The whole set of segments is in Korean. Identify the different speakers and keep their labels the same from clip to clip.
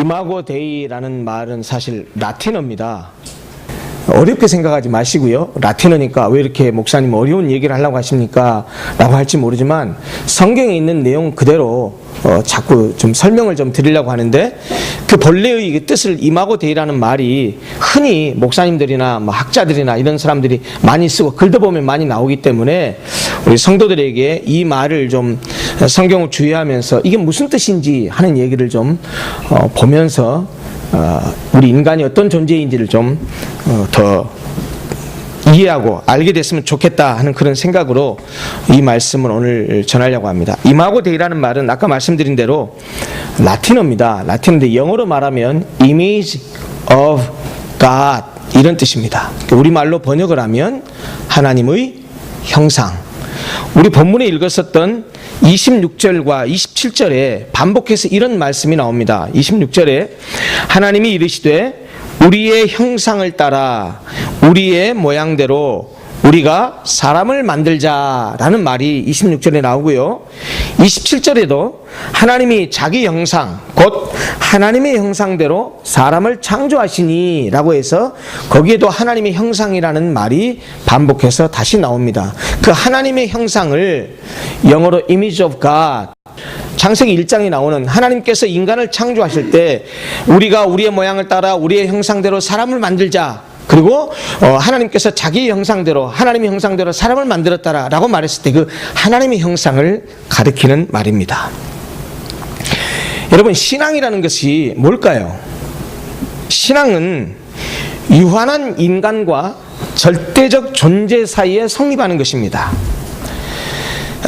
Speaker 1: 이마고 데이라는 말은 사실 라틴어입니다. 어렵게 생각하지 마시고요. 라틴어니까 왜 이렇게 목사님 어려운 얘기를 하려고 하십니까? 라고 할지 모르지만 성경에 있는 내용 그대로 자꾸 좀 설명을 좀 드리려고 하는데, 그 본래의 뜻을 이마고 데이라는 말이 흔히 목사님들이나 뭐 학자들이나 이런 사람들이 많이 쓰고 글도 보면 많이 나오기 때문에 우리 성도들에게 이 말을 좀 성경을 주의하면서 이게 무슨 뜻인지 하는 얘기를 좀 보면서 우리 인간이 어떤 존재인지를 좀 더 이해하고 알게 됐으면 좋겠다 하는 그런 생각으로 이 말씀을 오늘 전하려고 합니다. 이마고 데이라는 말은 아까 말씀드린 대로 라틴어입니다. 라틴어인데 영어로 말하면 image of God 이런 뜻입니다. 우리말로 번역을 하면 하나님의 형상. 우리 본문에 읽었었던 26절과 27절에 반복해서 이런 말씀이 나옵니다. 26절에 하나님이 이르시되 우리의 형상을 따라 우리의 모양대로 우리가 사람을 만들자라는 말이 26절에 나오고요. 27절에도 하나님이 자기 형상, 곧 하나님의 형상대로 사람을 창조하시니 라고 해서 거기에도 하나님의 형상이라는 말이 반복해서 다시 나옵니다. 그 하나님의 형상을 영어로 image of God, 창세기 1장에 나오는 하나님께서 인간을 창조하실 때 우리가 우리의 모양을 따라 우리의 형상대로 사람을 만들자, 그리고 하나님께서 자기 형상대로 하나님의 형상대로 사람을 만들었다라고 말했을 때 그 하나님의 형상을 가리키는 말입니다. 여러분, 신앙이라는 것이 뭘까요? 신앙은 유한한 인간과 절대적 존재 사이에 성립하는 것입니다.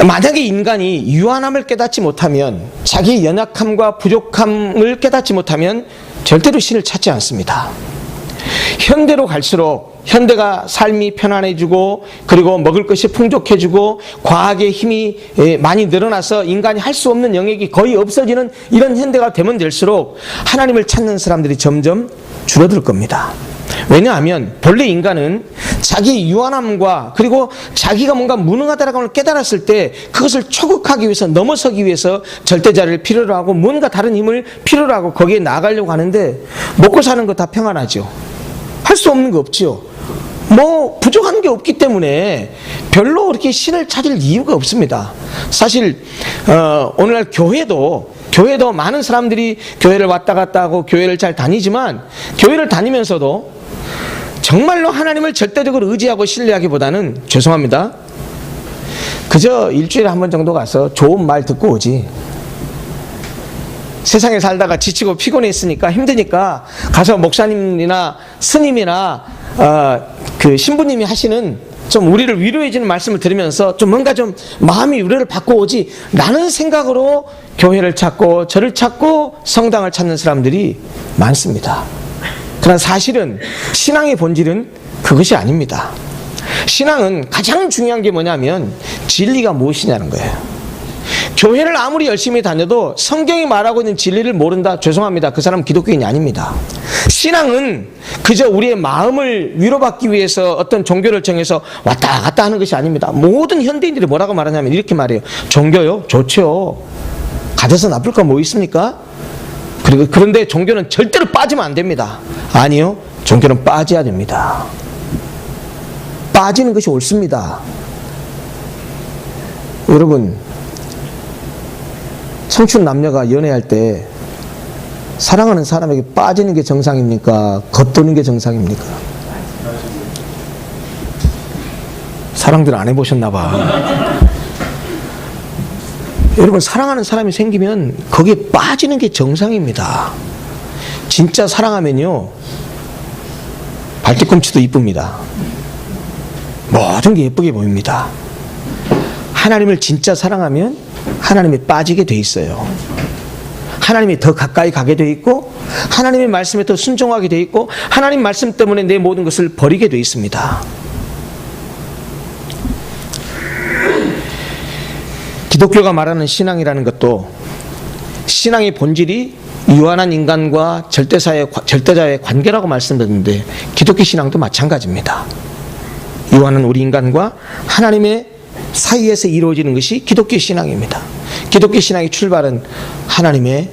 Speaker 1: 만약에 인간이 유한함을 깨닫지 못하면, 자기 연약함과 부족함을 깨닫지 못하면 절대로 신을 찾지 않습니다. 현대로 갈수록 현대가 삶이 편안해지고 그리고 먹을 것이 풍족해지고 과학의 힘이 많이 늘어나서 인간이 할 수 없는 영역이 거의 없어지는 이런 현대가 되면 될수록 하나님을 찾는 사람들이 점점 줄어들 겁니다. 왜냐하면 본래 인간은 자기 유한함과 그리고 자기가 뭔가 무능하다라는 걸 깨달았을 때 그것을 초극하기 위해서, 넘어서기 위해서 절대자를 필요로 하고 뭔가 다른 힘을 필요로 하고 거기에 나아가려고 하는데, 먹고 사는 거 다 평안하죠. 할 수 없는 거 없죠. 뭐 부족한 게 없기 때문에 별로 그렇게 신을 찾을 이유가 없습니다. 사실 오늘날 교회도 많은 사람들이 교회를 왔다 갔다 하고 교회를 잘 다니지만, 교회를 다니면서도 정말로 하나님을 절대적으로 의지하고 신뢰하기보다는, 죄송합니다, 그저 일주일에 한 번 정도 가서 좋은 말 듣고 오지. 세상에 살다가 지치고 피곤했으니까 힘드니까 가서 목사님이나 스님이나 그 신부님이 하시는 좀 우리를 위로해주는 말씀을 들으면서 좀 뭔가 좀 마음이 위로를 받고 오지 라는 생각으로 교회를 찾고 절을 찾고 성당을 찾는 사람들이 많습니다. 그러나 사실은 신앙의 본질은 그것이 아닙니다. 신앙은 가장 중요한 게 뭐냐면 진리가 무엇이냐는 거예요. 교회를 아무리 열심히 다녀도 성경이 말하고 있는 진리를 모른다? 죄송합니다. 그 사람은 기독교인이 아닙니다. 신앙은 그저 우리의 마음을 위로받기 위해서 어떤 종교를 정해서 왔다 갔다 하는 것이 아닙니다. 모든 현대인들이 뭐라고 말하냐면 이렇게 말해요. 종교요? 좋죠. 가져서 나쁠 거 뭐 있습니까? 그런데 종교는 절대로 빠지면 안 됩니다. 아니요. 종교는 빠져야 됩니다. 빠지는 것이 옳습니다. 여러분, 청춘 남녀가 연애할 때 사랑하는 사람에게 빠지는 게 정상입니까? 겉도는 게 정상입니까? 사랑들 안 해보셨나 봐. 여러분, 사랑하는 사람이 생기면 거기에 빠지는 게 정상입니다. 진짜 사랑하면요, 발뒤꿈치도 이쁩니다. 모든 게 예쁘게 보입니다. 하나님을 진짜 사랑하면 하나님에 빠지게 돼 있어요. 하나님이 더 가까이 가게 돼 있고, 하나님의 말씀에 더 순종하게 돼 있고, 하나님 말씀 때문에 내 모든 것을 버리게 돼 있습니다. 기독교가 말하는 신앙이라는 것도, 신앙의 본질이 유한한 인간과 절대자의 관계라고 말씀드렸는데, 기독교 신앙도 마찬가지입니다. 유한한 우리 인간과 하나님의 사이에서 이루어지는 것이 기독교 신앙입니다. 기독교 신앙의 출발은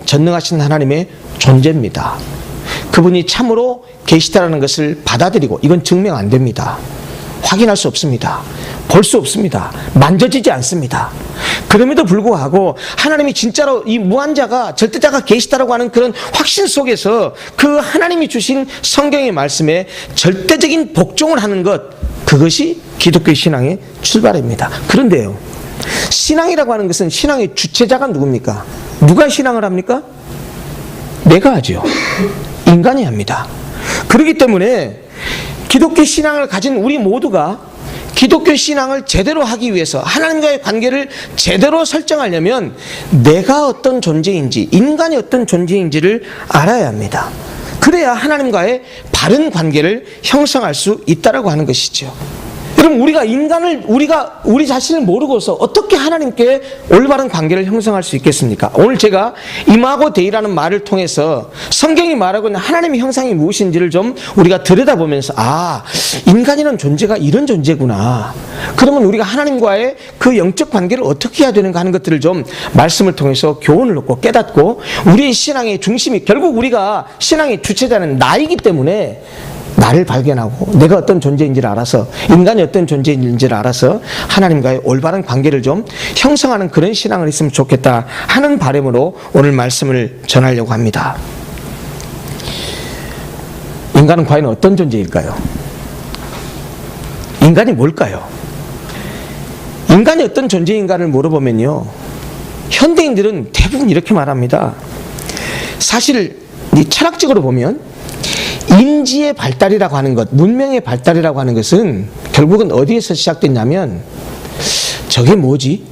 Speaker 1: 전능하신 하나님의 존재입니다. 그분이 참으로 계시다라는 것을 받아들이고, 이건 증명 안 됩니다. 확인할 수 없습니다. 볼 수 없습니다. 만져지지 않습니다. 그럼에도 불구하고 하나님이 진짜로 이 무한자가, 절대자가 계시다라고 하는 그런 확신 속에서 그 하나님이 주신 성경의 말씀에 절대적인 복종을 하는 것, 그것이 기독교 신앙의 출발입니다. 그런데요, 신앙이라고 하는 것은 신앙의 주체자가 누굽니까? 누가 신앙을 합니까? 내가 하죠. 인간이 합니다. 그렇기 때문에 기독교 신앙을 가진 우리 모두가 기독교 신앙을 제대로 하기 위해서, 하나님과의 관계를 제대로 설정하려면 내가 어떤 존재인지, 인간이 어떤 존재인지를 알아야 합니다. 그래야 하나님과의 바른 관계를 형성할 수 있다라고 하는 것이죠. 여러분, 우리 자신을 모르고서 어떻게 하나님께 올바른 관계를 형성할 수 있겠습니까? 오늘 제가 이마고 데이라는 말을 통해서 성경이 말하고 있는 하나님의 형상이 무엇인지를 좀 우리가 들여다보면서, 인간이라는 존재가 이런 존재구나. 그러면 우리가 하나님과의 그 영적 관계를 어떻게 해야 되는가 하는 것들을 좀 말씀을 통해서 교훈을 얻고 깨닫고, 우리의 신앙의 중심이, 결국 우리가 신앙의 주체자는 나이기 때문에 나를 발견하고 내가 어떤 존재인지를 알아서, 인간이 어떤 존재인지를 알아서 하나님과의 올바른 관계를 좀 형성하는 그런 신앙을 했으면 좋겠다 하는 바람으로 오늘 말씀을 전하려고 합니다. 인간은 과연 어떤 존재일까요? 인간이 뭘까요? 인간이 어떤 존재인가를 물어보면요, 현대인들은 대부분 이렇게 말합니다. 사실 철학적으로 보면 인지의 발달이라고 하는 것, 문명의 발달이라고 하는 것은 결국은 어디에서 시작됐냐면, 저게 뭐지?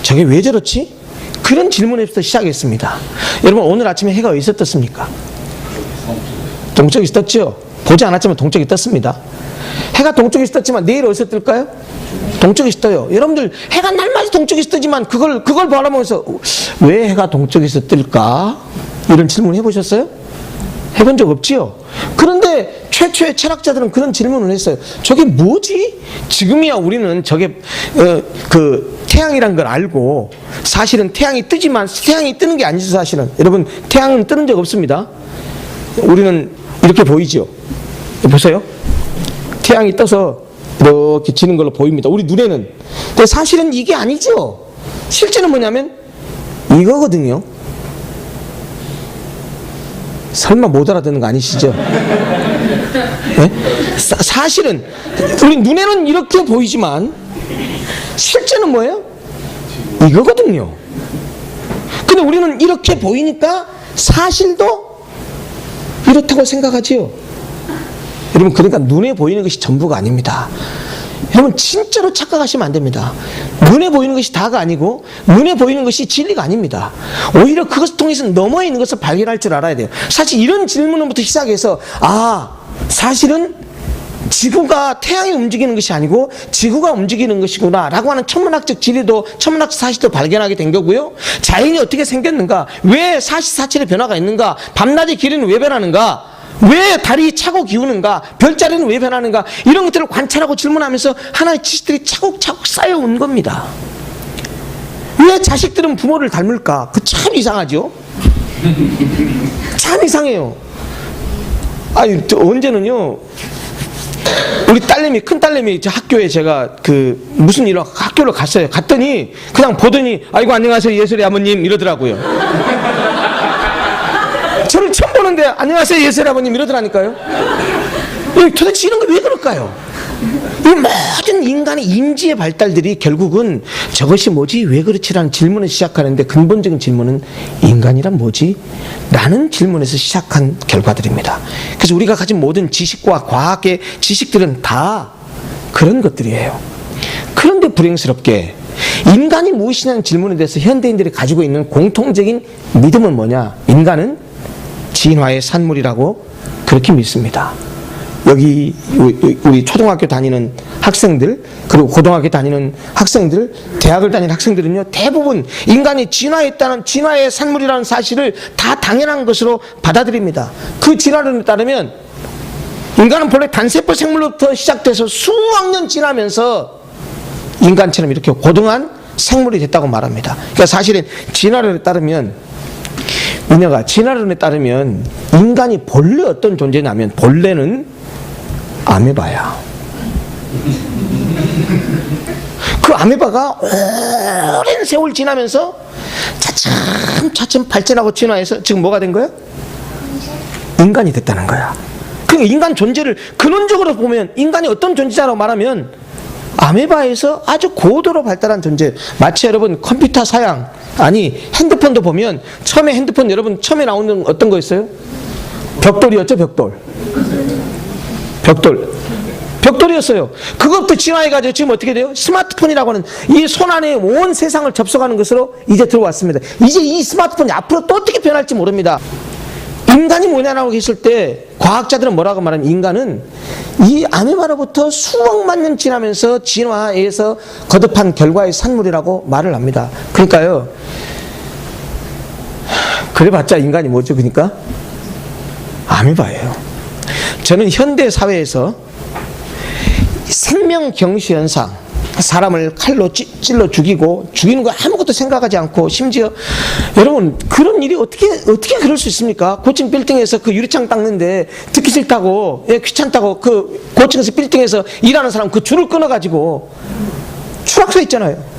Speaker 1: 저게 왜 저렇지? 그런 질문에서 시작했습니다. 여러분, 오늘 아침에 해가 어디서 떴습니까? 동쪽에서 떴죠? 보지 않았지만 동쪽에 떴습니다. 해가 동쪽에서 떴지만 내일 어디서 뜰까요? 동쪽에서 떠요. 여러분들, 해가 날마다 동쪽에서 뜨지만 그걸 바라보면서 왜 해가 동쪽에서 뜰까? 이런 질문 해보셨어요? 해본 적 없지요? 그런데 최초의 철학자들은 그런 질문을 했어요. 저게 뭐지? 지금이야 우리는 저게 태양이란 걸 알고, 사실은 태양이 뜨지만 태양이 뜨는 게 아니죠. 사실은 여러분, 태양은 뜨는 적 없습니다. 우리는 이렇게 보이죠? 보세요. 태양이 떠서 이렇게 지는 걸로 보입니다. 우리 눈에는. 근데 사실은 이게 아니죠. 실제는 뭐냐면 이거거든요. 설마 못 알아듣는 거 아니시죠? 네? 사실은 우리 눈에는 이렇게 보이지만 실제는 뭐예요? 이거거든요. 근데 우리는 이렇게 보이니까 사실도 이렇다고 생각하지요. 여러분, 그러니까 눈에 보이는 것이 전부가 아닙니다. 여러분, 진짜로 착각하시면 안 됩니다. 눈에 보이는 것이 다가 아니고 눈에 보이는 것이 진리가 아닙니다. 오히려 그것을 통해서 넘어 있는 것을 발견할 줄 알아야 돼요. 사실 이런 질문부터 시작해서, 사실은 지구가 태양이 움직이는 것이 아니고 지구가 움직이는 것이구나 라고 하는 천문학적 진리도, 천문학적 사실도 발견하게 된 거고요. 자연이 어떻게 생겼는가, 왜 사시사철의 변화가 있는가, 밤낮의 길이는 왜 변하는가, 왜 달이 차고 기우는가, 별자리는 왜 변하는가, 이런 것들을 관찰하고 질문하면서 하나의 지식들이 차곡차곡 쌓여온 겁니다. 왜 자식들은 부모를 닮을까? 그 참 이상하죠? 참 이상해요. 언제는요, 우리 딸내미, 큰 딸내미 학교에 제가 무슨 일로 학교를 갔어요. 갔더니 그냥 보더니, 아이고 안녕하세요 예술의 아버님 이러더라고요. 저를 처음 보는데 안녕하세요 예술의 아버님 이러더라니까요. 도대체 이런 거 왜 그럴까요? 이 모든 인간의 인지의 발달들이 결국은 저것이 뭐지? 왜 그렇지라는 질문을 시작하는데, 근본적인 질문은 인간이란 뭐지? 라는 질문에서 시작한 결과들입니다. 그래서 우리가 가진 모든 지식과 과학의 지식들은 다 그런 것들이에요. 그런데 불행스럽게 인간이 무엇이냐는 질문에 대해서 현대인들이 가지고 있는 공통적인 믿음은 뭐냐? 인간은 진화의 산물이라고 그렇게 믿습니다. 여기 우리 초등학교 다니는 학생들, 그리고 고등학교 다니는 학생들, 대학을 다니는 학생들은요, 대부분 인간이 진화했다는, 진화의 산물이라는 사실을 다 당연한 것으로 받아들입니다. 그 진화론에 따르면 인간은 본래 단세포 생물로부터 시작돼서 수억 년 지나면서 인간처럼 이렇게 고등한 생물이 됐다고 말합니다. 그러니까 사실은 진화론에 따르면 이녀가 진화론에 따르면 인간이 본래 어떤 존재냐면 본래는 아메바야. 그 아메바가 오랜 세월 지나면서 차츰 발전하고 진화해서 지금 뭐가 된 거야? 인간이 됐다는 거야. 그러니까 인간 존재를 근원적으로 보면 인간이 어떤 존재라고 말하면 아메바에서 아주 고도로 발달한 존재. 마치 여러분 컴퓨터 사양, 아니 핸드폰도 보면 처음에 핸드폰 여러분 처음에 나오는 어떤 거 있어요? 벽돌이었죠. 벽돌이었어요. 그것도 진화해가지고 지금 어떻게 돼요? 스마트폰이라고 하는 이 손 안에 온 세상을 접속하는 것으로 이제 들어왔습니다. 이제 이 스마트폰이 앞으로 또 어떻게 변할지 모릅니다. 인간이 뭐냐라고 했을 때 과학자들은 뭐라고 말하면 인간은 이 아메바로부터 수억만 년 지나면서 진화해서 거듭한 결과의 산물이라고 말을 합니다. 그러니까요, 그래봤자 인간이 뭐죠? 그러니까 아메바예요. 저는 현대 사회에서 생명 경시 현상, 사람을 칼로 찔러 죽이고 죽이는 거 아무것도 생각하지 않고, 심지어 여러분 그런 일이 어떻게 그럴 수 있습니까? 고층 빌딩에서 그 유리창 닦는데 듣기 싫다고, 귀찮다고 그 고층에서 빌딩에서 일하는 사람 그 줄을 끊어가지고 추락사 있잖아요.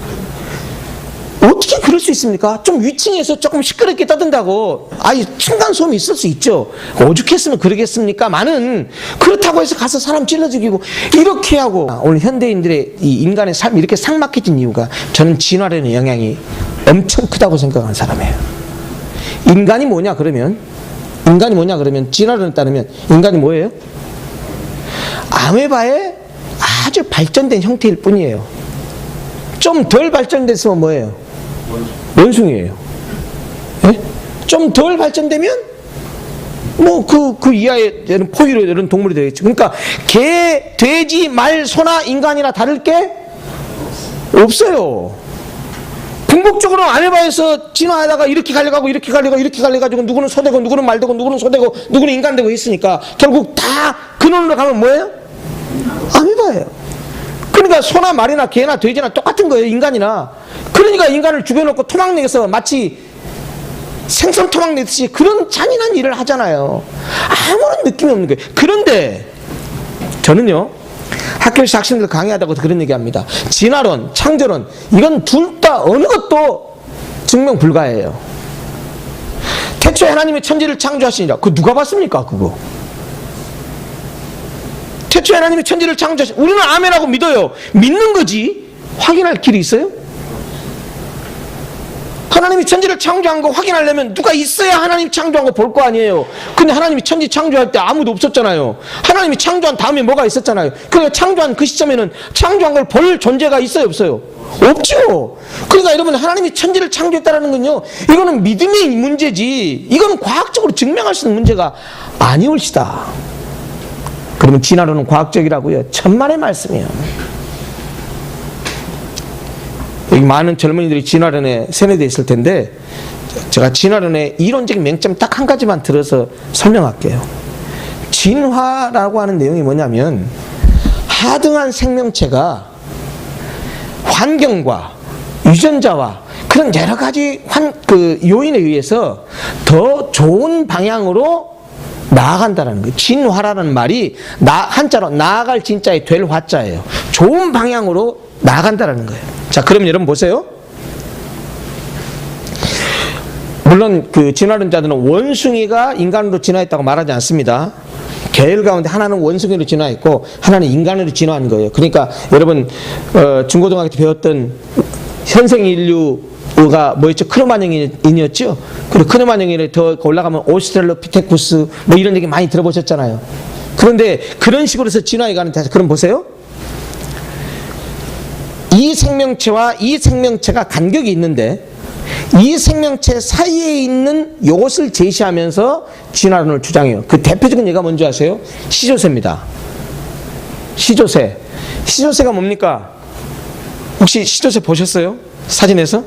Speaker 1: 어떻게 그럴 수 있습니까? 좀 위층에서 조금 시끄럽게 떠든다고 층간소음이 있을 수 있죠. 오죽했으면 그러겠습니까? 많은 그렇다고 해서 가서 사람 찔러 죽이고 이렇게 하고, 오늘 현대인들의 이 인간의 삶이 이렇게 삭막해진 이유가 저는 진화론의 영향이 엄청 크다고 생각하는 사람이에요. 인간이 뭐냐 그러면 진화론에 따르면 인간이 뭐예요? 아메바의 아주 발전된 형태일 뿐이에요. 좀 덜 발전됐으면 뭐예요? 원숭이에요. 네? 좀 덜 발전되면 뭐 그 이하의 포유류 이런 동물이 되겠죠. 그러니까 개, 돼지, 말, 소나 인간이나 다를 게 없어요. 궁극적으로 아메바에서 진화하다가 이렇게 갈려가고 이렇게 갈려가지고 누구는 소되고 누구는 말되고 누구는 소되고 누구는 인간 되고 했으니까 결국 다 근원으로 가면 뭐예요? 아메바예요. 그러니까 소나 말이나 개나 돼지나 똑같은 거예요. 인간이나. 그러니까 인간을 죽여놓고 토막내서 마치 생선 토막내듯이 그런 잔인한 일을 하잖아요. 아무런 느낌이 없는 거예요. 그런데 저는요, 학교에서 학생들 강의하다고 그런 얘기합니다. 진화론, 창조론, 이건 둘 다 어느 것도 증명 불가해요. 태초에 하나님이 천지를 창조하시니라. 그거 누가 봤습니까? 그거 태초에 하나님이 천지를 창조하신, 우리는 아멘하고 믿어요. 믿는 거지 확인할 길이 있어요? 하나님이 천지를 창조한 거 확인하려면 누가 있어야 하나님이 창조한 거 볼 거 아니에요. 근데 하나님이 천지 창조할 때 아무도 없었잖아요. 하나님이 창조한 다음에 뭐가 있었잖아요. 그러니까 창조한 그 시점에는 창조한 걸 볼 존재가 있어요, 없어요? 없죠. 그러니까 여러분, 하나님이 천지를 창조했다는 건요, 이거는 믿음의 문제지, 이건 과학적으로 증명할 수 있는 문제가 아니올시다. 그러면 진화론은 과학적이라고요? 천만의 말씀이에요. 여기 많은 젊은이들이 진화론에 세뇌되어 있을 텐데, 제가 진화론의 이론적인 맹점 딱 한 가지만 들어서 설명할게요. 진화라고 하는 내용이 뭐냐면, 하등한 생명체가 환경과 유전자와 그런 여러 가지 요인에 의해서 더 좋은 방향으로 나아간다는 거예요. 진화라는 말이 한자로 나아갈 진자에 될 화자예요. 좋은 방향으로 나아간다는 거예요. 자, 그럼 여러분 보세요. 물론 그 진화론자들은 원숭이가 인간으로 진화했다고 말하지 않습니다. 계열 가운데 하나는 원숭이로 진화했고 하나는 인간으로 진화한 거예요. 그러니까 여러분 중고등학교 때 배웠던 현생 인류가 뭐였죠? 크로마뇽인이었죠. 그리고 크로마뇽인에 더 올라가면 오스트랄로피테쿠스 뭐 이런 얘기 많이 들어보셨잖아요. 그런데 그런 식으로 해서 진화해가는, 그럼 보세요. 이 생명체와 이 생명체가 간격이 있는데 이 생명체 사이에 있는 이것을 제시하면서 진화론을 주장해요. 그 대표적인 예가 뭔지 아세요? 시조새입니다. 시조새가 뭡니까? 혹시 시조새 보셨어요? 사진에서?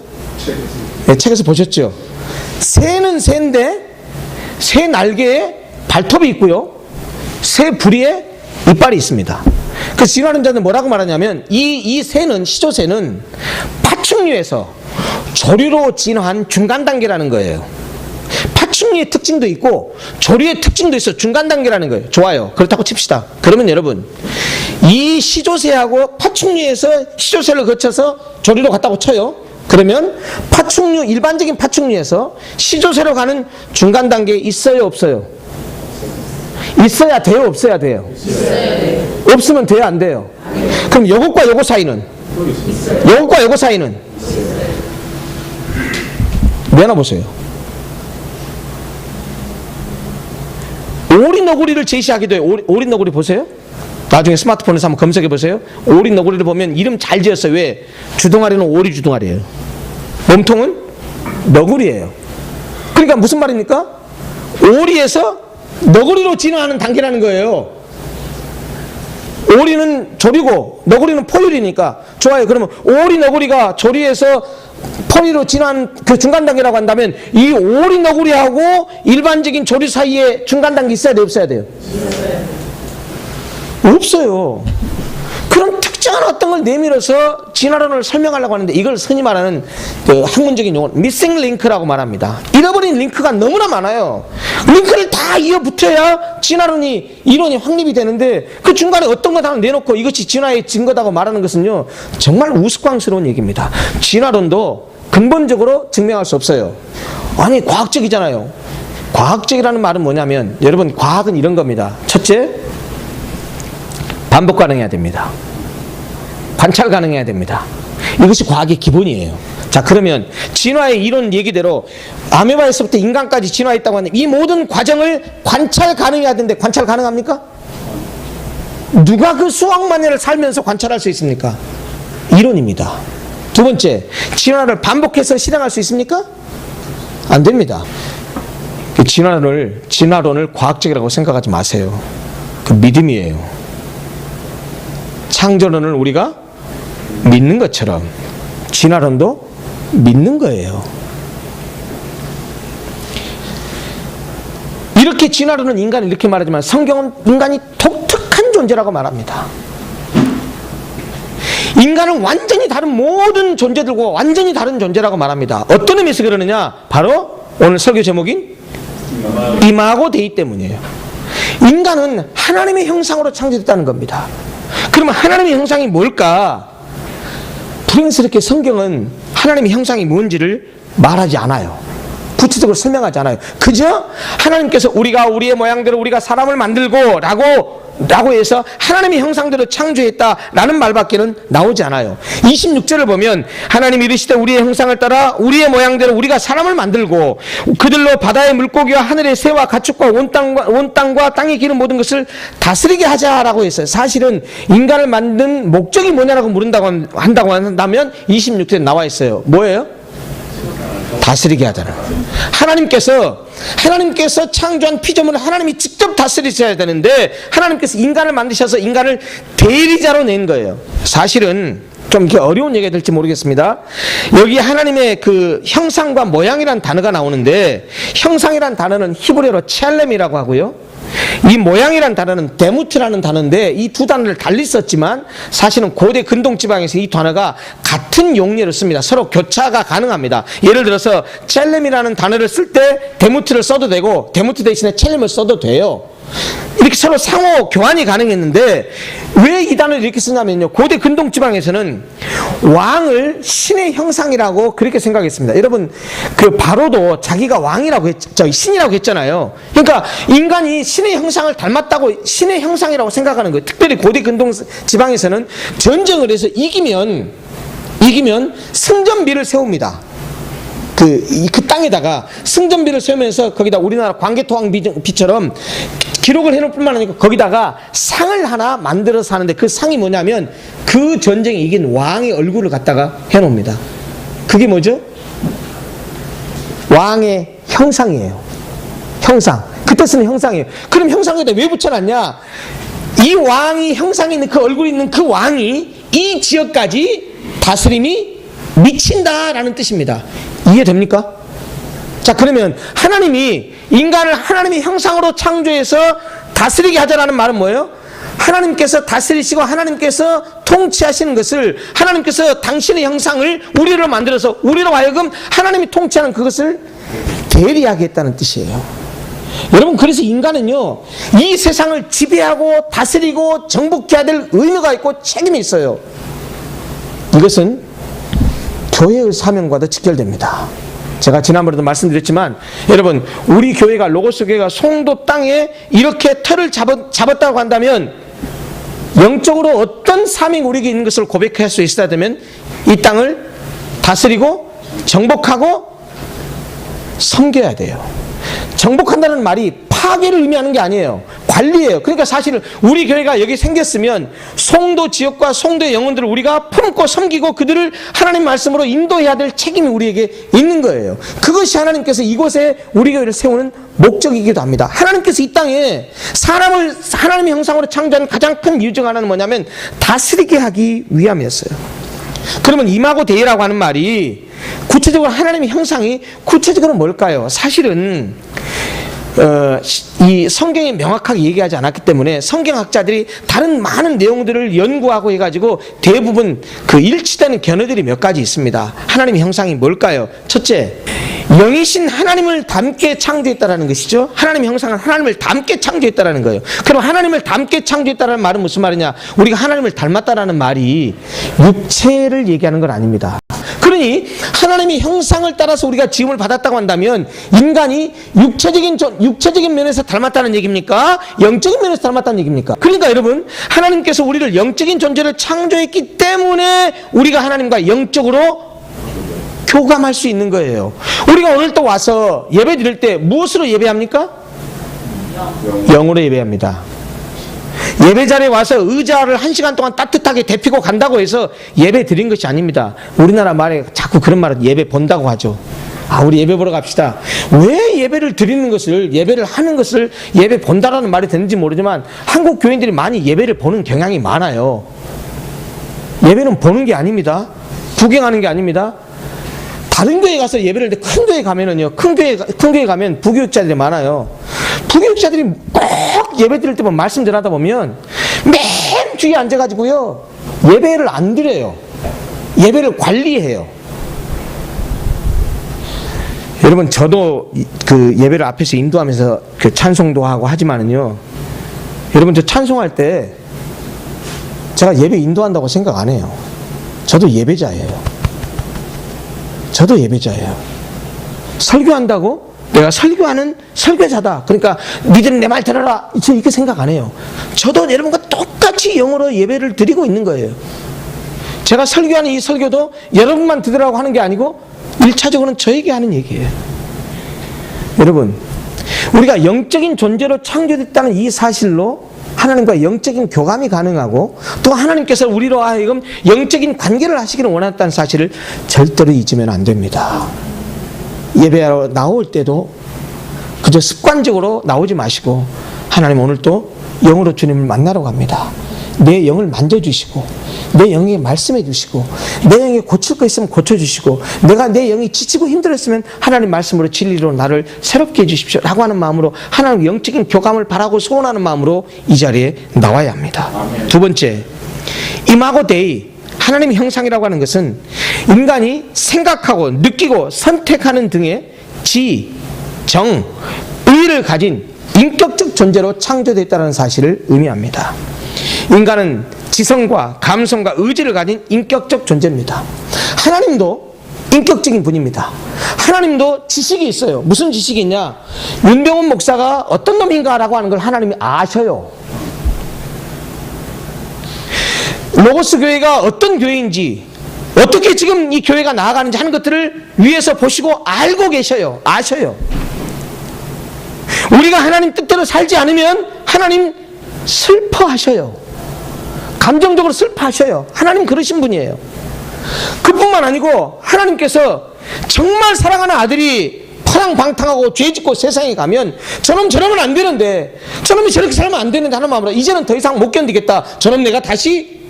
Speaker 1: 네, 책에서 보셨죠? 새는 새인데 새 날개에 발톱이 있고요, 새 부리에 이빨이 있습니다. 그 진화론자는 뭐라고 말하냐면 이 새는, 시조새는 파충류에서 조류로 진화한 중간 단계라는 거예요. 파충류의 특징도 있고 조류의 특징도 있어. 중간 단계라는 거예요. 좋아요. 그렇다고 칩시다. 그러면 여러분, 이 시조새하고 파충류에서 시조새를 거쳐서 조류로 갔다고 쳐요. 그러면 파충류, 일반적인 파충류에서 시조새로 가는 중간 단계에 있어요, 없어요? 있어야 돼요, 없어야 돼요? 없으면 돼요, 안 돼요? 그럼 요것과 요거 사이는? 요것과 요거 사이는? 내놔보세요. 오리 너구리를 제시하기도 해요. 오리 너구리 보세요. 나중에 스마트폰에서 한번 검색해 보세요. 오리 너구리를 보면 이름 잘 지었어요. 왜? 주둥아리는 오리 주둥아리예요. 몸통은 너구리예요. 그러니까 무슨 말입니까? 오리에서 너구리로 진화하는 단계라는 거예요. 오리는 조리고 너구리는 포유리니까. 좋아요. 그러면 오리 너구리가 조리에서 포유리로 진화하는 그 중간 단계라고 한다면 이 오리 너구리하고 일반적인 조리 사이에 중간 단계 있어야 돼요, 없어야 돼요? 없어요. 그런 특정한 어떤 걸 내밀어서 진화론을 설명하려고 하는데 이걸 흔히 말하는 그 학문적인 용어는 미싱 링크라고 말합니다. 잃어버린 링크가 너무나 많아요. 링크를 다 이어붙여야 진화론이 이론이 확립이 되는데 그 중간에 어떤 것 하나 내놓고 이것이 진화의 증거다고 말하는 것은요, 정말 우스꽝스러운 얘기입니다. 진화론도 근본적으로 증명할 수 없어요. 아니, 과학적이잖아요. 과학적이라는 말은 뭐냐면, 여러분, 과학은 이런 겁니다. 첫째, 반복 가능해야 됩니다. 관찰 가능해야 됩니다. 이것이 과학의 기본이에요. 자, 그러면 진화의 이론 얘기대로 아메바에서부터 인간까지 진화했다고 하는데 이 모든 과정을 관찰 가능해야 되는데 관찰 가능합니까? 누가 그 수억만 년을 살면서 관찰할 수 있습니까? 이론입니다. 두 번째, 진화를 반복해서 실행할 수 있습니까? 안 됩니다. 진화론을 과학적이라고 생각하지 마세요. 그 믿음이에요. 창조론을 우리가 믿는 것처럼 진화론도 믿는 거예요. 이렇게 진화론은 인간을 이렇게 말하지만 성경은 인간이 독특한 존재라고 말합니다. 인간은 완전히 다른 모든 존재들과 완전히 다른 존재라고 말합니다. 어떤 의미에서 그러느냐? 바로 오늘 설교 제목인 이마고 데이 때문이에요. 인간은 하나님의 형상으로 창조됐다는 겁니다. 그러면 하나님의 형상이 뭘까? 불행스럽게 성경은 하나님의 형상이 뭔지를 말하지 않아요. 구체적으로 설명하지 않아요. 그저 하나님께서 우리가 우리의 모양대로 우리가 사람을 만들고 라고 해서 하나님의 형상대로 창조했다라는 말밖에는 나오지 않아요. 26절을 보면 하나님이 이르시되 우리의 형상을 따라 우리의 모양대로 우리가 사람을 만들고 그들로 바다의 물고기와 하늘의 새와 가축과 온 땅과 땅에 기는 모든 것을 다스리게 하자라고 했어요. 사실은 인간을 만든 목적이 뭐냐라고 한다고 한다면 26절에 나와 있어요. 뭐예요? 다스리게 하자는 거예요. 하나님께서 창조한 피조물을 하나님이 직접 다스리셔야 되는데 하나님께서 인간을 만드셔서 인간을 대리자로 낸 거예요. 사실은 좀 이렇게 어려운 얘기가 될지 모르겠습니다. 여기 하나님의 그 형상과 모양이라는 단어가 나오는데 형상이라는 단어는 히브리어로 첼렘이라고 하고요. 이 모양이라는 단어는 데무트라는 단어인데 이 두 단어를 달리 썼지만 사실은 고대 근동지방에서 이 단어가 같은 용례를 씁니다. 서로 교차가 가능합니다. 예를 들어서 첼렘이라는 단어를 쓸 때 데무트를 써도 되고 데무트 대신에 첼렘을 써도 돼요. 이렇게 서로 상호 교환이 가능했는데 왜 이 단어를 이렇게 쓰냐면요, 고대 근동지방에서는 왕을 신의 형상이라고 그렇게 생각했습니다. 여러분, 그 바로도 자기가 왕이라고 신이라고 했잖아요. 그러니까 인간이 신의 형상을 닮았다고 신의 형상이라고 생각하는 거예요. 특별히 고대 근동지방에서는 전쟁을 해서 이기면 승전비를 세웁니다. 그 땅에다가 승전비를 세우면서 거기다 우리나라 광개토왕비처럼 기록을 해놓을 뿐만 아니라 거기다가 상을 하나 만들어서 하는데 그 상이 뭐냐면 그 전쟁에 이긴 왕의 얼굴을 갖다가 해놓습니다. 그게 뭐죠? 왕의 형상이에요. 형상. 그때 쓰는 형상이에요. 그럼 형상에다 왜 붙여놨냐? 이 왕이 형상이 있는 그 얼굴이 있는 그 왕이 이 지역까지 다스림이 미친다라는 뜻입니다. 이해됩니까? 자, 그러면 하나님이 인간을 하나님의 형상으로 창조해서 다스리게 하자라는 말은 뭐예요? 하나님께서 다스리시고 하나님께서 통치하시는 것을, 하나님께서 당신의 형상을 우리로 만들어서 우리로 하여금 하나님이 통치하는 그것을 대리하겠다는 뜻이에요. 여러분, 그래서 인간은요, 이 세상을 지배하고 다스리고 정복해야 될 의무가 있고 책임이 있어요. 이것은 교회의 사명과도 직결됩니다. 제가 지난번에도 말씀드렸지만, 여러분, 우리 교회가, 로고스 교회가 송도 땅에 이렇게 틀을 잡았다고 한다면, 영적으로 어떤 사명이 우리에게 있는 것을 고백할 수 있어야 되면, 이 땅을 다스리고 정복하고 섬겨야 돼요. 정복한다는 말이 파괴를 의미하는 게 아니에요. 관리예요. 그러니까 사실 우리 교회가 여기 생겼으면 송도 지역과 송도의 영혼들을 우리가 품고 섬기고 그들을 하나님 말씀으로 인도해야 될 책임이 우리에게 있는 거예요. 그것이 하나님께서 이곳에 우리 교회를 세우는 목적이기도 합니다. 하나님께서 이 땅에 사람을 하나님의 형상으로 창조한 가장 큰 이유 중 하나는 뭐냐면 다스리게 하기 위함이었어요. 그러면 이마고 데이라고 하는 말이 구체적으로 하나님의 형상이 구체적으로 뭘까요? 사실은 이 성경에 명확하게 얘기하지 않았기 때문에 성경학자들이 다른 많은 내용들을 연구하고 해가지고 대부분 그 일치되는 견해들이 몇 가지 있습니다. 하나님의 형상이 뭘까요? 첫째, 영이신 하나님을 닮게 창조했다라는 것이죠. 하나님의 형상은 하나님을 닮게 창조했다라는 거예요. 그럼 하나님을 닮게 창조했다라는 말은 무슨 말이냐? 우리가 하나님을 닮았다라는 말이 육체를 얘기하는 건 아닙니다. 그러니 하나님의 형상을 따라서 우리가 지음을 받았다고 한다면 인간이 육체적인 면에서 닮았다는 얘기입니까? 영적인 면에서 닮았다는 얘기입니까? 그러니까 여러분, 하나님께서 우리를 영적인 존재를 창조했기 때문에 우리가 하나님과 영적으로 교감할 수 있는 거예요. 우리가 오늘 또 와서 예배 드릴 때 무엇으로 예배합니까? 영으로 예배합니다. 예배 자리에 와서 의자를 1시간 동안 따뜻하게 데피고 간다고 해서 예배 드린 것이 아닙니다. 우리나라 말에 자꾸 그런 말은 예배 본다고 하죠. 우리 예배 보러 갑시다. 왜 예배를 드리는 것을, 예배를 하는 것을 예배 본다라는 말이 되는지 모르지만 한국 교인들이 많이 예배를 보는 경향이 많아요. 예배는 보는 게 아닙니다. 구경하는 게 아닙니다. 다른 교회 가서 예배를 할 때 큰 교회 가면은요, 큰 교회 가면 부교육자들이 많아요. 부교육자들이 꼭 예배 드릴 때 말씀 전하다 보면 맨 뒤에 앉아가지고요, 예배를 안 드려요. 예배를 관리해요. 여러분, 저도 그 예배를 앞에서 인도하면서 그 찬송도 하고 하지만은요, 여러분, 저 찬송할 때 제가 예배 인도한다고 생각 안 해요. 저도 예배자예요. 설교한다고? 내가 설교하는 설교자다. 그러니까 니들은 내 말 들어라. 저 이렇게 생각 안 해요. 저도 여러분과 똑같이 영어로 예배를 드리고 있는 거예요. 제가 설교하는 이 설교도 여러분만 들으라고 하는 게 아니고 1차적으로는 저에게 하는 얘기예요. 여러분, 우리가 영적인 존재로 창조됐다는 이 사실로 하나님과 영적인 교감이 가능하고 또 하나님께서 우리로 하여금 영적인 관계를 하시기를 원했다는 사실을 절대로 잊으면 안 됩니다. 예배하러 나올 때도 그저 습관적으로 나오지 마시고, 하나님 오늘 또 영으로 주님을 만나러 갑니다. 내 영을 만져주시고 내 영에게 말씀해 주시고 내 영에 고칠 거 있으면 고쳐주시고, 내가 내 영이 지치고 힘들었으면 하나님 말씀으로 진리로 나를 새롭게 해주십시오 라고 하는 마음으로, 하나님 영적인 교감을 바라고 소원하는 마음으로 이 자리에 나와야 합니다. 두 번째, 이마고 데이, 하나님의 형상이라고 하는 것은 인간이 생각하고 느끼고 선택하는 등의 지, 정, 의를 가진 인격적 존재로 창조됐다는 사실을 의미합니다. 인간은 지성과 감성과 의지를 가진 인격적 존재입니다. 하나님도 인격적인 분입니다. 하나님도 지식이 있어요. 무슨 지식이 있냐? 윤병훈 목사가 어떤 놈인가라고 하는 걸 하나님이 아셔요. 로고스 교회가 어떤 교회인지, 어떻게 지금 이 교회가 나아가는지 하는 것들을 위에서 보시고 알고 계셔요. 아셔요. 우리가 하나님 뜻대로 살지 않으면 하나님 슬퍼하셔요. 감정적으로 슬퍼하셔요. 하나님 그러신 분이에요. 그뿐만 아니고 하나님께서 정말 사랑하는 아들이 파랑방탕하고 죄짓고 세상에 가면 저놈은 안 되는데, 저놈이 저렇게 살면 안 되는데 하는 마음으로 이제는 더 이상 못 견디겠다, 저놈 내가 다시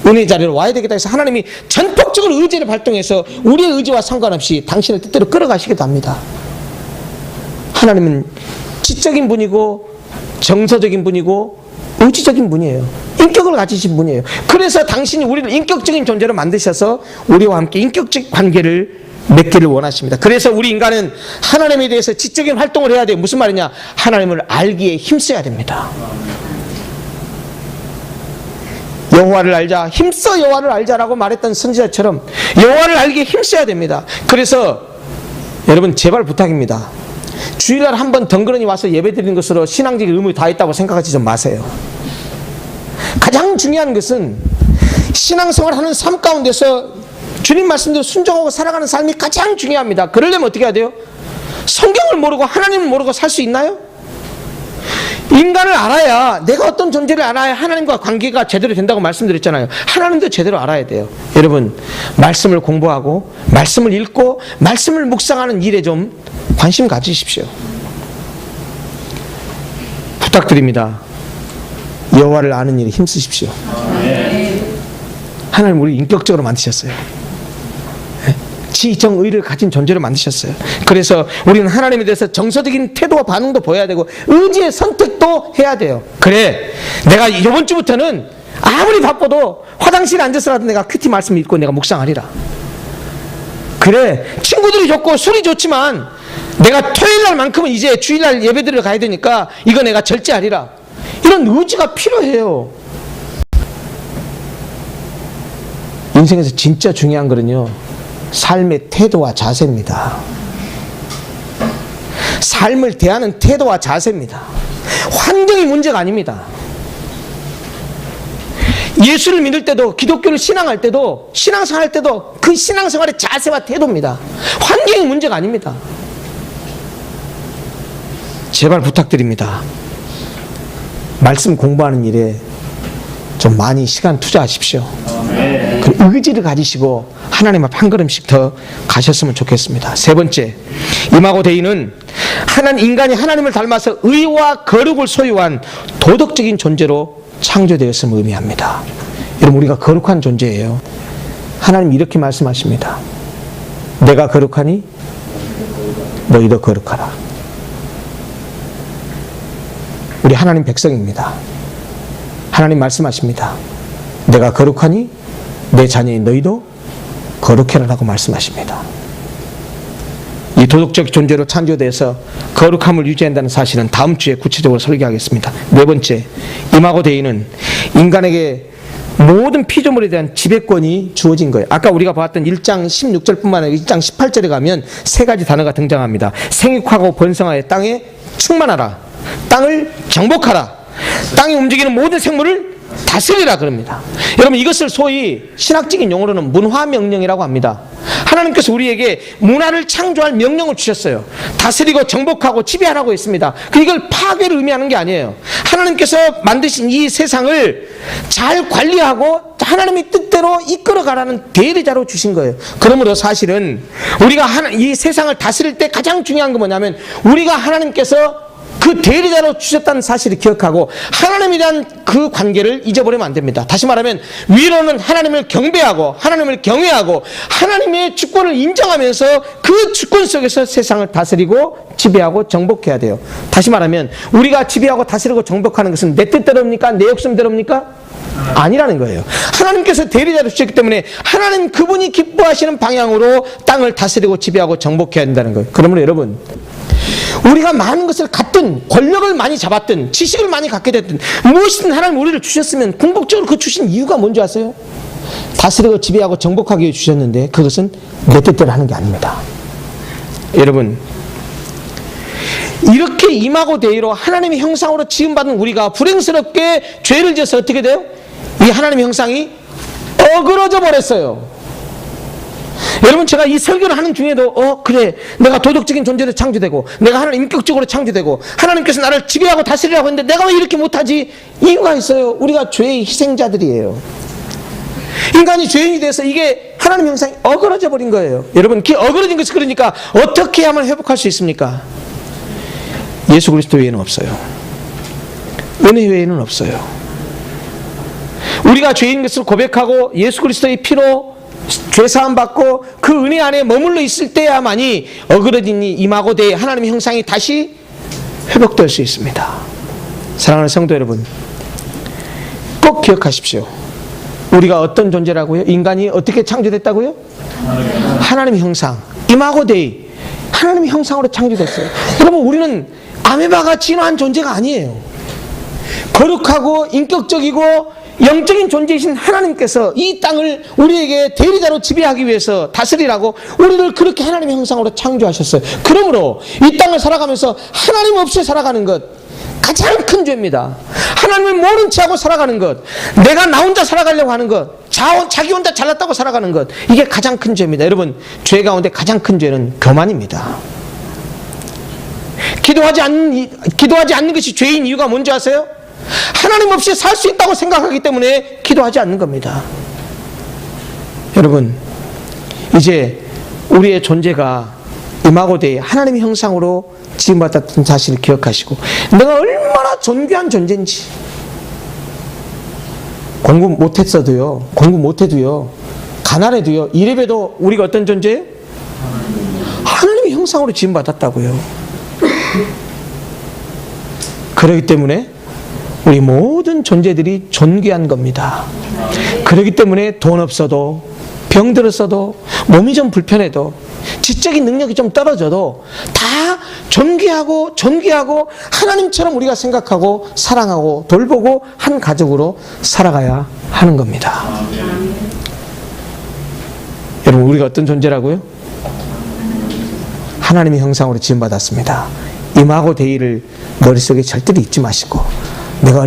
Speaker 1: 은혜의 자리로 와야 되겠다 해서 하나님이 전폭적으로 의지를 발동해서 우리의 의지와 상관없이 당신의 뜻대로 끌어가시기도 합니다. 하나님은 지적인 분이고 정서적인 분이고 의지적인 분이에요. 인격을 가지신 분이에요. 그래서 당신이 우리를 인격적인 존재로 만드셔서 우리와 함께 인격적 관계를 맺기를 원하십니다. 그래서 우리 인간은 하나님에 대해서 지적인 활동을 해야 돼요. 무슨 말이냐? 하나님을 알기에 힘써야 됩니다. 여호와를 알자, 힘써 여호와를 알자라고 말했던 선지자처럼 여호와를 알기에 힘써야 됩니다. 그래서 여러분 제발 부탁입니다. 주일날 한번 덩그러니 와서 예배드리는 것으로 신앙적인 의무를 다했다고 생각하지 좀 마세요. 가장 중요한 것은 신앙생활 하는 삶 가운데서 주님 말씀대로 순종하고 살아가는 삶이 가장 중요합니다. 그러려면 어떻게 해야 돼요? 성경을 모르고 하나님을 모르고 살 수 있나요? 인간을 알아야, 내가 어떤 존재를 알아야 하나님과 관계가 제대로 된다고 말씀드렸잖아요. 하나님도 제대로 알아야 돼요. 여러분, 말씀을 공부하고 말씀을 읽고 말씀을 묵상하는 일에 좀 관심 가지십시오. 부탁드립니다. 여호와를 아는 일에 힘쓰십시오. 하나님 우리 인격적으로 만드셨어요. 지정의를 가진 존재로 만드셨어요. 그래서 우리는 하나님에 대해서 정서적인 태도와 반응도 보여야 되고 의지의 선택도 해야 돼요. 그래, 내가 이번 주부터는 아무리 바빠도 화장실에 앉아서라도 내가 큐티 말씀 읽고 내가 묵상하리라. 그래, 친구들이 좋고 술이 좋지만 내가 토요일날만큼은 이제 주일날 예배드리러 가야 되니까 이거 내가 절제하리라. 이런 의지가 필요해요. 인생에서 진짜 중요한 거는요, 삶의 태도와 자세입니다. 삶을 대하는 태도와 자세입니다. 환경이 문제가 아닙니다. 예수를 믿을 때도, 기독교를 신앙할 때도, 신앙생활할 때도 그 신앙생활의 자세와 태도입니다. 환경이 문제가 아닙니다. 제발 부탁드립니다. 말씀 공부하는 일에 좀 많이 시간 투자하십시오. 그 의지를 가지시고 하나님 앞 한 걸음씩 더 가셨으면 좋겠습니다. 세 번째, 이마고 데이는 인간이 하나님을 닮아서 의와 거룩을 소유한 도덕적인 존재로 창조되었음을 의미합니다. 여러분, 우리가 거룩한 존재예요. 하나님 이렇게 말씀하십니다. 내가 거룩하니 너희도 거룩하라. 우리 하나님 백성입니다. 하나님 말씀하십니다. 내가 거룩하니 내 자녀인 너희도 거룩해라라고 말씀하십니다. 이 도덕적 존재로 창조돼서 거룩함을 유지한다는 사실은 다음 주에 구체적으로 설계하겠습니다. 네 번째, 이마고 데이는 인간에게 모든 피조물에 대한 지배권이 주어진 거예요. 아까 우리가 봤던 1장 16절뿐만 아니라 1장 18절에 가면 세 가지 단어가 등장합니다. 생육하고 번성하여 땅에 충만하라, 땅을 정복하라, 땅이 움직이는 모든 생물을 다스리라 그럽니다. 여러분, 이것을 소위 신학적인 용어로는 문화명령이라고 합니다. 하나님께서 우리에게 문화를 창조할 명령을 주셨어요. 다스리고 정복하고 지배하라고 했습니다. 이걸 파괴를 의미하는 게 아니에요. 하나님께서 만드신 이 세상을 잘 관리하고 하나님의 뜻대로 이끌어가라는 대리자로 주신 거예요. 그러므로 사실은 우리가 이 세상을 다스릴 때 가장 중요한 건 뭐냐면 우리가 하나님께서 그 대리자로 주셨다는 사실을 기억하고 하나님에 대한 그 관계를 잊어버리면 안 됩니다. 다시 말하면 위로는 하나님을 경배하고 하나님을 경외하고 하나님의 주권을 인정하면서 그 주권 속에서 세상을 다스리고 지배하고 정복해야 돼요. 다시 말하면 우리가 지배하고 다스리고 정복하는 것은 내 뜻대로입니까? 내 욕심대로입니까? 아니라는 거예요. 하나님께서 대리자로 주셨기 때문에 하나님 그분이 기뻐하시는 방향으로 땅을 다스리고 지배하고 정복해야 된다는 거예요. 그러므로 여러분, 우리가 많은 것을 갖든 권력을 많이 잡았든 지식을 많이 갖게 됐든 무엇이든 하나님 우리를 주셨으면 궁극적으로 그 주신 이유가 뭔지 아세요? 다스리고 지배하고 정복하기 위해 주셨는데 그것은 내 뜻대로 하는 게 아닙니다. 여러분, 이렇게 이마고 데이로 하나님의 형상으로 지음받은 우리가 불행스럽게 죄를 지어서 어떻게 돼요? 이 하나님의 형상이 어그러져 버렸어요. 여러분, 제가 이 설교를 하는 중에도 그래, 내가 도덕적인 존재로 창조되고 내가 하나님 인격적으로 창조되고 하나님께서 나를 지배하고 다스리라고 했는데 내가 왜 이렇게 못하지? 이유가 있어요. 우리가 죄의 희생자들이에요. 인간이 죄인이 돼서 이게 하나님 형상이 어그러져 버린 거예요. 여러분, 그 어그러진 것이 그러니까 어떻게 하면 회복할 수 있습니까? 예수 그리스도 외에는 없어요. 은혜 외에는 없어요. 우리가 죄인 것을 고백하고 예수 그리스도의 피로 죄사함 받고 그 은혜 안에 머물러 있을 때야만이 어그러진 이 이마고 데이 하나님의 형상이 다시 회복될 수 있습니다. 사랑하는 성도 여러분, 꼭 기억하십시오. 우리가 어떤 존재라고요? 인간이 어떻게 창조됐다고요? 하나님의 형상. 이마고 데이, 하나님의 형상으로 창조됐어요. 여러분, 우리는 아메바가 진화한 존재가 아니에요. 거룩하고 인격적이고 영적인 존재이신 하나님께서 이 땅을 우리에게 대리자로 지배하기 위해서 다스리라고 우리를 그렇게 하나님의 형상으로 창조하셨어요. 그러므로 이 땅을 살아가면서 하나님 없이 살아가는 것, 가장 큰 죄입니다. 하나님을 모른 채하고 살아가는 것, 내가 나 혼자 살아가려고 하는 것, 자기 혼자 잘났다고 살아가는 것, 이게 가장 큰 죄입니다. 여러분, 죄 가운데 가장 큰 죄는 교만입니다. 기도하지 않는 것이 죄인 이유가 뭔지 아세요? 하나님 없이 살 수 있다고 생각하기 때문에 기도하지 않는 겁니다. 여러분, 이제 우리의 존재가 이마고 데이, 하나님의 형상으로 지음받았던 사실을 기억하시고, 내가 얼마나 존귀한 존재인지, 공부 못해도요, 가난해도요, 이래봬도 우리가 어떤 존재예요? 하나님의 형상으로 지음받았다고요. 그렇기 때문에 우리 모든 존재들이 존귀한 겁니다. 그렇기 때문에 돈 없어도, 병들었어도, 몸이 좀 불편해도, 지적인 능력이 좀 떨어져도 다 존귀하고 하나님처럼 우리가 생각하고 사랑하고 돌보고 한 가족으로 살아가야 하는 겁니다. 여러분, 우리가 어떤 존재라고요? 하나님의 형상으로 지음받았습니다. 이마고 데이를 머릿속에 절대로 잊지 마시고, 내가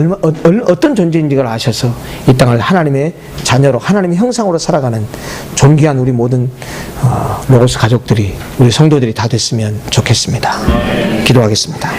Speaker 1: 어떤 존재인지를 아셔서 이 땅을 하나님의 자녀로, 하나님의 형상으로 살아가는 존귀한 우리 모든 로고스 가족들이, 우리 성도들이 다 됐으면 좋겠습니다. 기도하겠습니다.